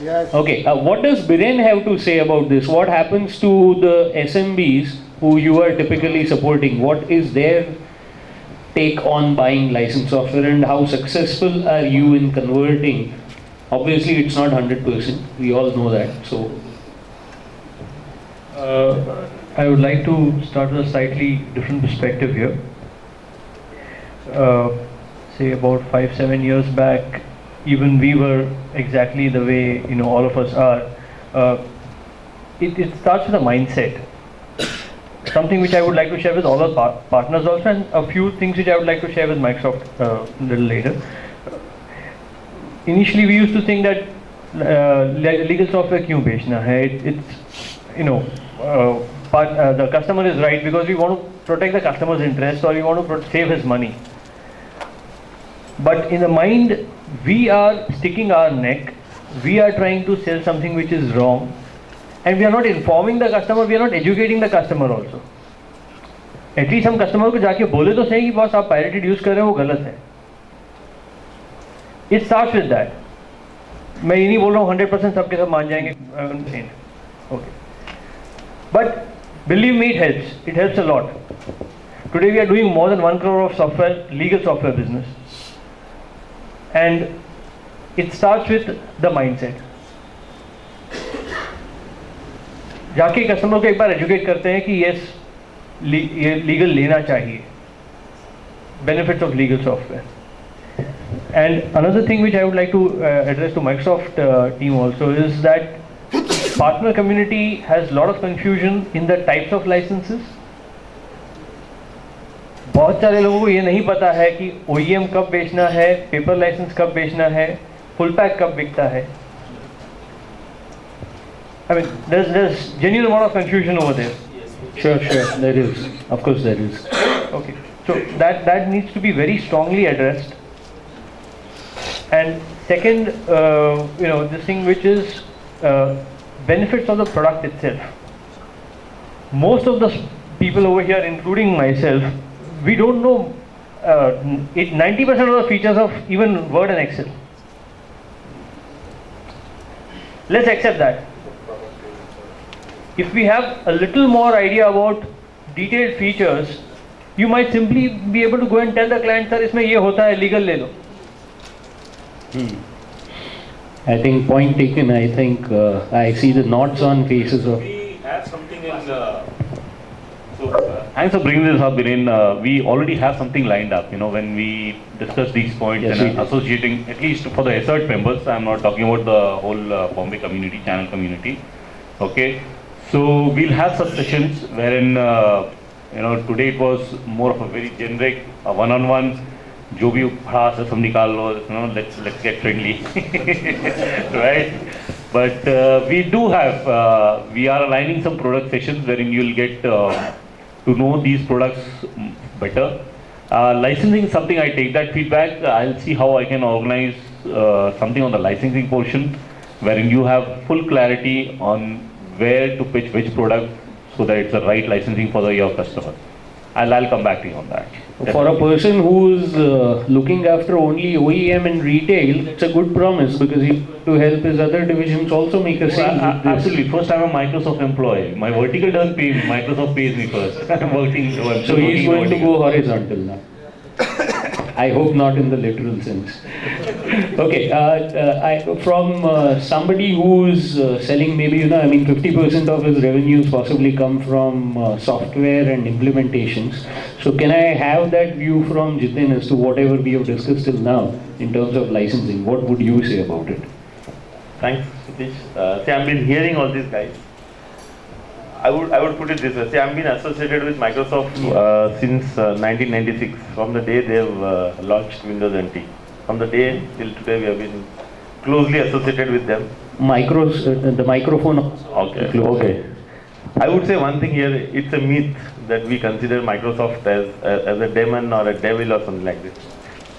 Yes. Okay, what does Biren have to say about this? What happens to the SMBs who you are typically supporting? What is their take on buying licensed software, and how successful are you in converting? Obviously, it's not 100%. We all know that. So, I would like to start with a slightly different perspective here. Say about 5-7 years back, even we were exactly the way all of us are. It starts with a mindset. Something which I would like to share with all our partners also, and a few things which I would like to share with Microsoft a little later. Initially, we used to think that legal software क्यों बेचना है? The customer is right because we want to protect the customer's interest, or we want to save his money. But in the mind, we are sticking our neck. We are trying to sell something which is wrong, and we are not informing the customer. We are not educating the customer also. At least हम customer को जाके बोले तो सही कि boss आप pirated use कर रहे हो, वो गलत है. It starts with that. मैं ये नहीं बोल रहा हूँ 100% सबके सब मान जाएंगे. Okay. But believe me, it helps. It helps a lot. Today we are doing more than 1 crore of software, legal software business. And it starts with the mindset. जाके कस्टमर को एक बार एजुकेट करते हैं कि यस ये legal लेना चाहिए. Benefits of legal software. And another thing which I would like to address to Microsoft team also is that partner community has a lot of confusion in the types of licenses. बहुत सारे लोगों को ये नहीं पता है कि OEM कब बेचना है, पेपर लाइसेंस कब बेचना है, फुल पैक कब बिकता है. I mean, there's genuine amount of confusion over there. sure, there is. Of course, there is. Okay, so that needs to be very strongly addressed. And second, this thing which is benefits of the product itself. Most of the people over here, including myself, we don't know 90% of the features of even Word and Excel. Let's accept that. If we have a little more idea about detailed features, you might simply be able to go and tell the client, sir, इसमें ये होता है, legal ले लो. I think point taken. I think I see the nods on faces of. We have something in. Thanks for bringing this up, Biren. We already have something lined up. When we discuss these points, Yes, and associating, at least for the assert members, I'm not talking about the whole Bombay community, channel community. Okay, so we'll have such sessions wherein today it was more of a very generic one-on-one. जो भी खड़ा से सब निकाल लो, let's get friendly, right? But we do have, we are aligning some product sessions wherein you'll get to know these products better. Licensing is something I take that feedback. I'll see how I can organize something on the licensing portion wherein you have full clarity on where to pitch which product so that it's the right licensing for your customer. I'll come back to you on that. For a person who's looking after only OEM and retail, it's a good promise because he's to help his other divisions also make a sale. Absolutely. First, I'm a Microsoft employee. My vertical doesn't pay me. Microsoft pays me first. I'm working. So he's going to go horizontal now. I hope not in the literal sense. Okay, from somebody who's selling maybe, 50% of his revenues possibly come from software and implementations. So can I have that view from Jitin as to whatever we have discussed till now in terms of licensing? What would you say about it? Thanks, Satish. See, I've been hearing all these guys. I would put it this way. See, I've been associated with Microsoft since 1996, from the day they've launched Windows NT. From the day till today, we have been closely associated with them. The microphone. Okay. I would say one thing here, it's a myth that we consider Microsoft as a demon or a devil or something like this.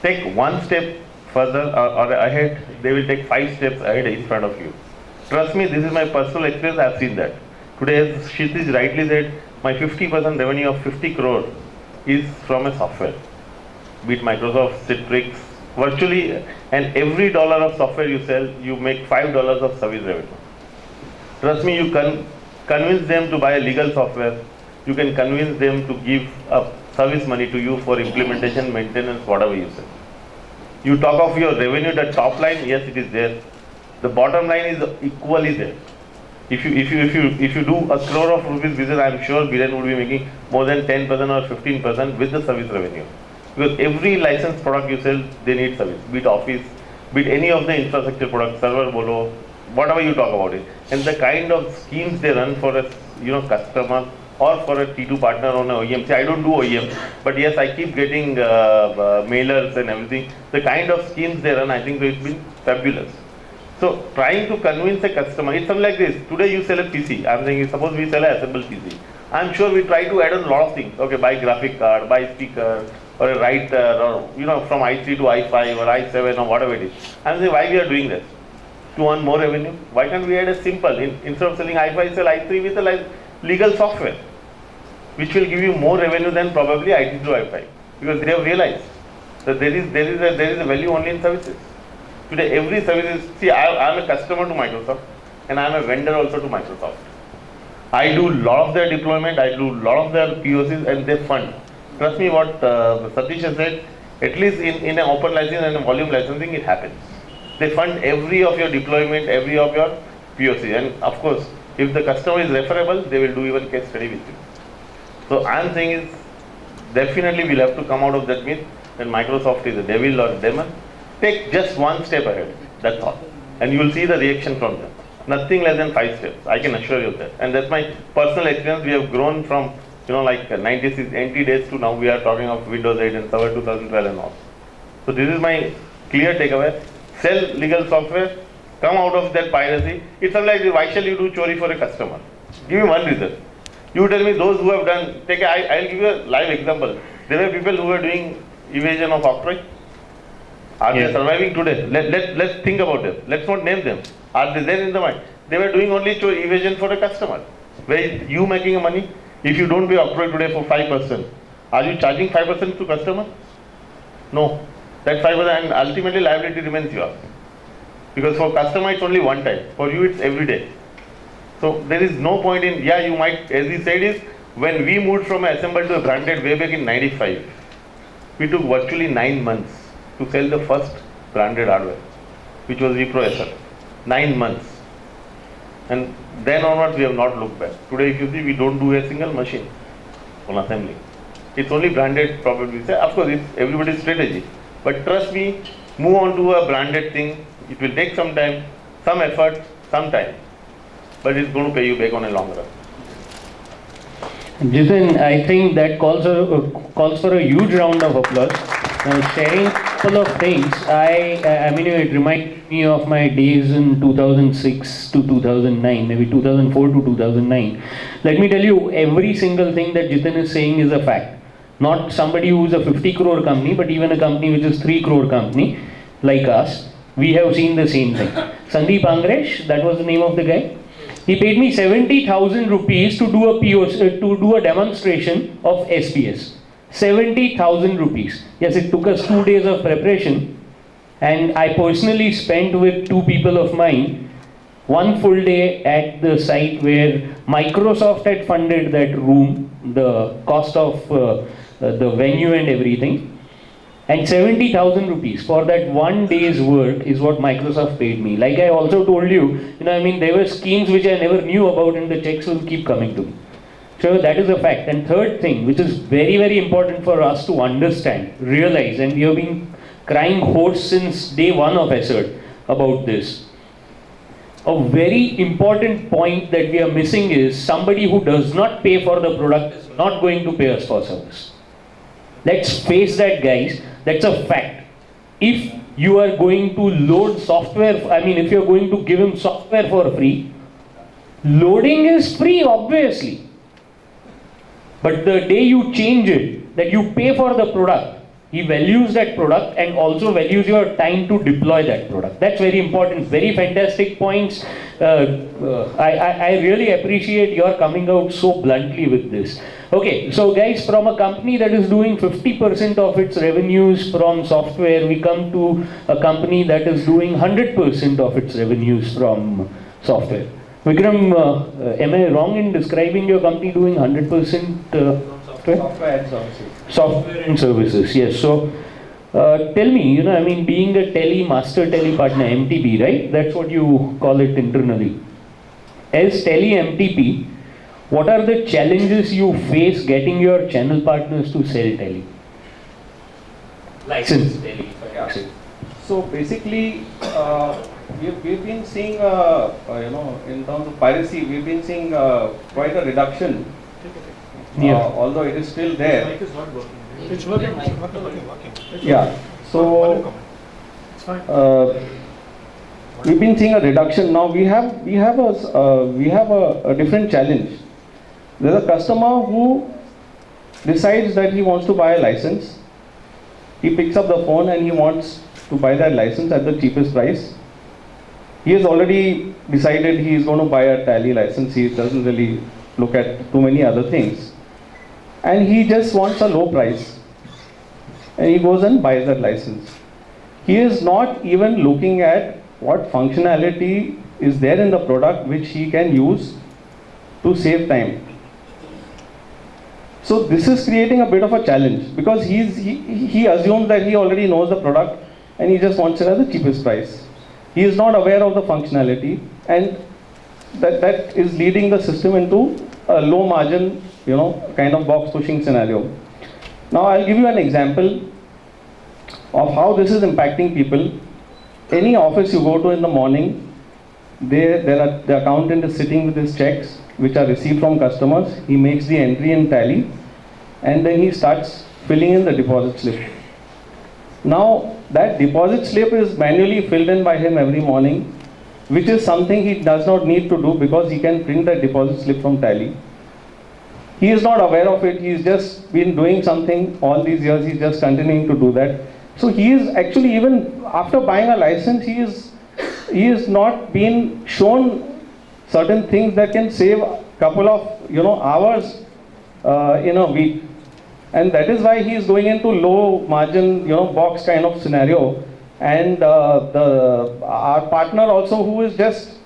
Take one step further or ahead, they will take 5 steps ahead in front of you. Trust me, this is my personal experience, I've seen that. Today, as Kshitij rightly said, my 50% revenue of 50 crore is from a software. Be it Microsoft, Citrix, Virtually, and every dollar of software you sell, you make $5 of service revenue. Trust me, you can convince them to buy a legal software. You can convince them to give up service money to you for implementation, maintenance, whatever you sell. You talk of your revenue, the top line, yes, it is there. The bottom line is equally there. If you do a crore of rupees business, I am sure Biren would be making more than 10% or 15% with the service revenue. Because every licensed product you sell, they need service. Be it Office, be it any of the infrastructure products, server, Bolo, whatever you talk about it. And the kind of schemes they run for a customer or for a T2 partner on an OEM. See, I don't do OEM, but yes, I keep getting mailers and everything. The kind of schemes they run, I think it's been fabulous. So trying to convince a customer, it's something like this. Today you sell a PC. I'm saying, suppose we sell an assembled PC. I'm sure we try to add on a lot of things. Okay, buy graphic card, buy speaker, or a writer, or from i3 to i5 or i7 or whatever it is. I'm saying, why we are doing this? To earn more revenue? Why can't we add a simple, instead of selling i5, sell i3 with a legal software, which will give you more revenue than probably i3 to i5, because they have realized that there is a value only in services. Today every service is, see, I am a customer to Microsoft and I am a vendor also to Microsoft. I do lot of their deployment, I do lot of their POCs, and they fund. Trust me, what Satish has said, at least in an open license and a volume licensing, it happens. They fund every of your deployment, every of your POC, and of course, if the customer is referable, they will do even case study with you. So I am saying is, definitely we'll have to come out of that myth that Microsoft is a devil or a demon. Take just one step ahead, that's all. And you will see the reaction from them. Nothing less than 5 steps, I can assure you that. And that's my personal experience. We have grown from, like 96 NT days to now we are talking of Windows 8 and Server 2012 and all. So this is my clear takeaway. Sell legal software, come out of that piracy. It's like, why shall you do chori for a customer? Give me one reason. You tell me those who have done, I'll give you a live example. There were people who were doing evasion of octroi. Are they surviving today? Let's think about them. Let's not name them. Are they there in the mind? They were doing only evasion for a customer. Where you making money? If you don't pay octroi today for 5%, are you charging 5% to customer? No. That 5% and ultimately liability remains yours. Because for customer it's only one time. For you it's every day. So there is no point in, you might, as he said is, when we moved from assembled to a branded way back in 95, we took virtually 9 months to sell the first branded hardware, which was Wipro SR. 9 months. And then onwards we have not looked back. Today if you see, we don't do a single machine on assembly. It's only branded probably. Of course it's everybody's strategy. But trust me, move on to a branded thing. It will take some time, some effort, some time. But it's going to pay you back on a long run. Jitin, I think that calls for a huge round of applause. Sharing a couple of things, I mean, it reminded me of my days in 2006 to 2009, maybe 2004 to 2009. Let me tell you, every single thing that Jitin is saying is a fact. Not somebody who is a 50 crore company, but even a company which is 3 crore company, like us, we have seen the same thing. Sandeep Angresh, that was the name of the guy. He paid me 70,000 rupees to do a POC, to do a demonstration of SPS. 70,000 rupees. Yes, it took us 2 days of preparation, and I personally spent with 2 people of mine 1 full day at the site where Microsoft had funded that room, the cost of the venue and everything. And 70,000 rupees for that 1 day's work is what Microsoft paid me. Like I also told you, there were schemes which I never knew about, and the checks will keep coming to me. So that is a fact. And third thing, which is very, very important for us to understand, realize, and we have been crying hoarse since day 1 of Assert about this. A very important point that we are missing is somebody who does not pay for the product is not going to pay us for service. Let's face that, guys. That's a fact. If you are going to load software, if you are going to give him software for free, loading is free, obviously. But the day you change it, that you pay for the product, He values that product and also values your time to deploy that product. That's very important. Very fantastic points. I really appreciate your coming out so bluntly with this. Okay, so guys, from a company that is doing 50% of its revenues from software, we come to a company that is doing 100% of its revenues from software. Vikram, am I wrong in describing your company doing 100% software? Software and services. Software and services, yes. So, tell me, I mean, being a master tele partner, MTP, right? That's what you call it internally. As tele MTP, what are the challenges you face getting your channel partners to sell tele? License tele, if I say. So basically, we've been seeing, in terms of piracy, we've been seeing quite a reduction. Although it is still there. It's working. Yeah. So we've been seeing a reduction. Now we have a different challenge. There's a customer who decides that he wants to buy a license. He picks up the phone and he wants to buy that license at the cheapest price. He has already decided he is going to buy a Tally license. He doesn't really look at too many other things. And he just wants a low price. And he goes and buys that license. He is not even looking at what functionality is there in the product which he can use to save time. So this is creating a bit of a challenge because he assumes that he already knows the product and he just wants it at the cheapest price. He is not aware of the functionality, and that is leading the system into a low margin, kind of box pushing scenario. Now I'll give you an example of how this is impacting people. Any office you go to in the morning, the accountant is sitting with his checks which are received from customers. He makes the entry in Tally and then he starts filling in the deposit slip. Now that deposit slip is manually filled in by him every morning, which is something he does not need to do because he can print that deposit slip from Tally. He is not aware of it. He's just been doing something all these years. He's just continuing to do that. So he is actually, even after buying a license, he is not being shown certain things that can save a couple of hours in a week. And that is why he is going into low margin box kind of scenario. And our partner also, who is just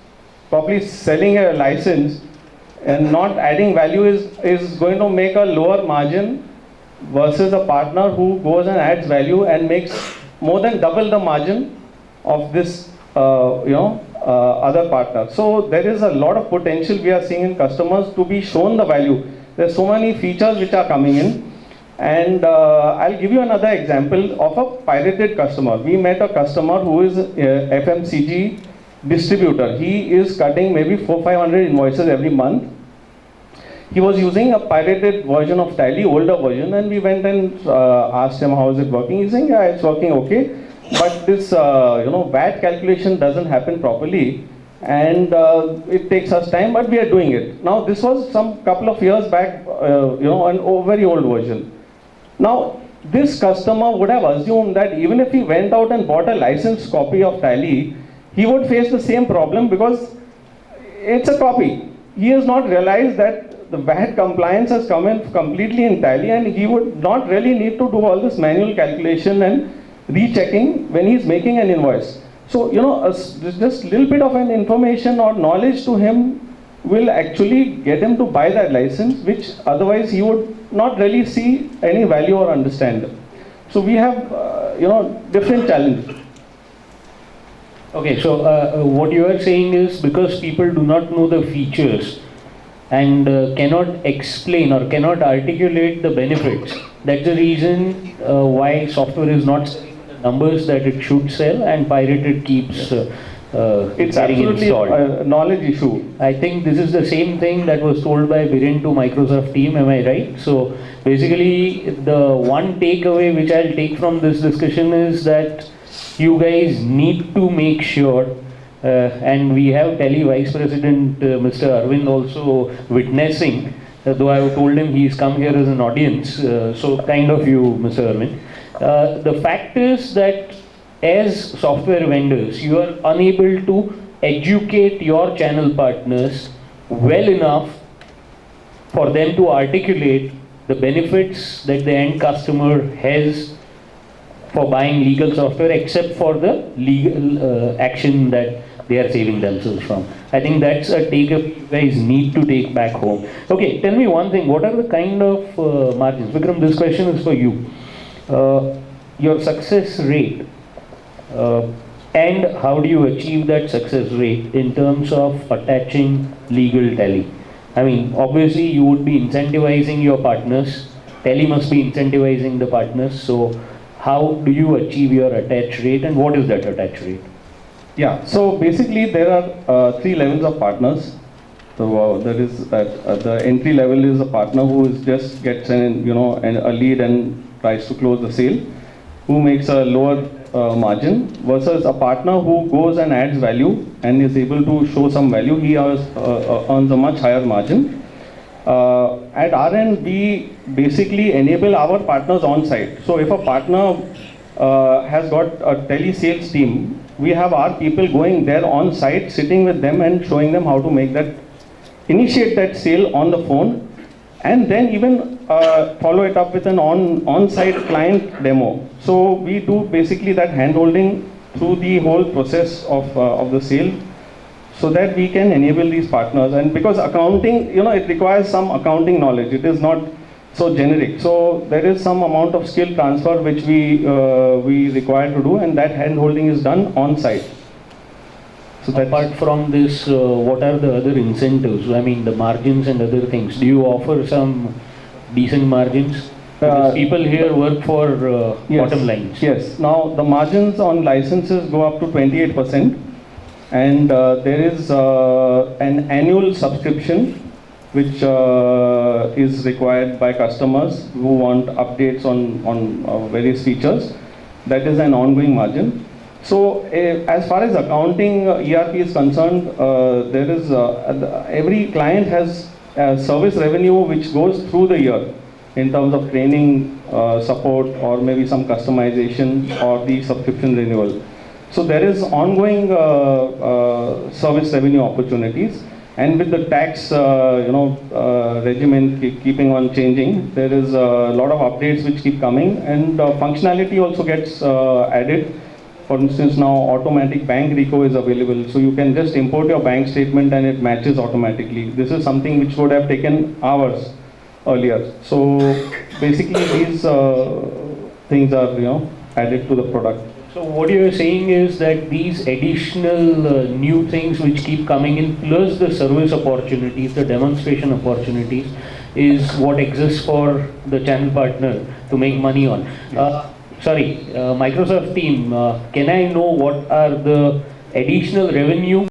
probably selling a license and not adding value, is going to make a lower margin versus a partner who goes and adds value and makes more than double the margin of this other partner. So there is a lot of potential we are seeing in customers to be shown the value. There's so many features which are coming in. And I'll give you another example of a pirated customer. We met a customer who is a FMCG distributor. He is cutting maybe 400-500 invoices every month. He was using a pirated version of Tally, older version, and we went and asked him how is it working. He's saying, yeah, it's working okay, but this VAT calculation doesn't happen properly, and it takes us time, but we are doing it. Now this was some couple of years back, an very old version. Now this customer would have assumed that even if he went out and bought a licensed copy of Tally, he would face the same problem because it's a copy. He has not realized that the VAT compliance has come in completely in Tally, and he would not really need to do all this manual calculation and rechecking when he's making an invoice. So, just little bit of an information or knowledge to him will actually get him to buy that license, which otherwise he would not really see any value or understand. So we have, different challenges. Okay, so what you are saying is because people do not know the features and cannot explain or cannot articulate the benefits, that's the reason why software is not selling the numbers that it should sell, and pirated keeps it's getting absolutely installed. a knowledge issue. I think this is the same thing that was told by Biren to Microsoft team, am I right? So basically the one takeaway which I'll take from this discussion is that you guys need to make sure, and we have Tally Vice President Mr. Arvind also witnessing, though I have told him he's come here as an audience, so kind of you, Mr. Arvind. The fact is that as software vendors, you are unable to educate your channel partners well enough for them to articulate the benefits that the end customer has for buying legal software, except for the legal action that they are saving themselves from. I think that's a takeaway you guys need to take back home. Okay, tell me one thing, what are the kind of margins? Vikram, this question is for you. Your success rate, and how do you achieve that success rate in terms of attaching legal tele? I mean, obviously you would be incentivizing your partners, tele must be incentivizing the partners, so how do you achieve your attach rate and what is that attach rate? Yeah, so basically there are 3 levels of partners. So there is the entry level is a partner who is just gets a lead and tries to close the sale, who makes a lower margin, versus a partner who goes and adds value and is able to show some value. He earns a much higher margin. At our end, we basically enable our partners on site. So if a partner has got a tele-sales team, we have our people going there on site, sitting with them and showing them how to initiate that sale on the phone, and then even follow it up with an on-site client demo. So we do basically that hand-holding through the whole process of the sale, so that we can enable these partners. And because accounting, it requires some accounting knowledge. It is not so generic. So there is some amount of skill transfer which we require to do, and that hand-holding is done on-site. So Apart from this, what are the other incentives? I mean, the margins and other things. Do you offer some decent margins? Because people here work for yes, bottom lines. Yes. Now the margins on licenses go up to 28%, and there is an annual subscription which is required by customers who want updates on various features. That is an ongoing margin. So as far as accounting ERP is concerned, there is every client has service revenue which goes through the year in terms of training, support, or maybe some customization or the subscription renewal. So there is ongoing service revenue opportunities, and with the tax regimen keeping on changing, there is a lot of updates which keep coming, and functionality also gets added. For instance, now automatic bank reco is available, so you can just import your bank statement and it matches automatically. This is something which would have taken hours earlier. So basically these things are added to the product. So what you are saying is that these additional new things which keep coming in, plus the service opportunities, the demonstration opportunities, is what exists for the channel partner to make money on. Microsoft team, can I know what are the additional revenue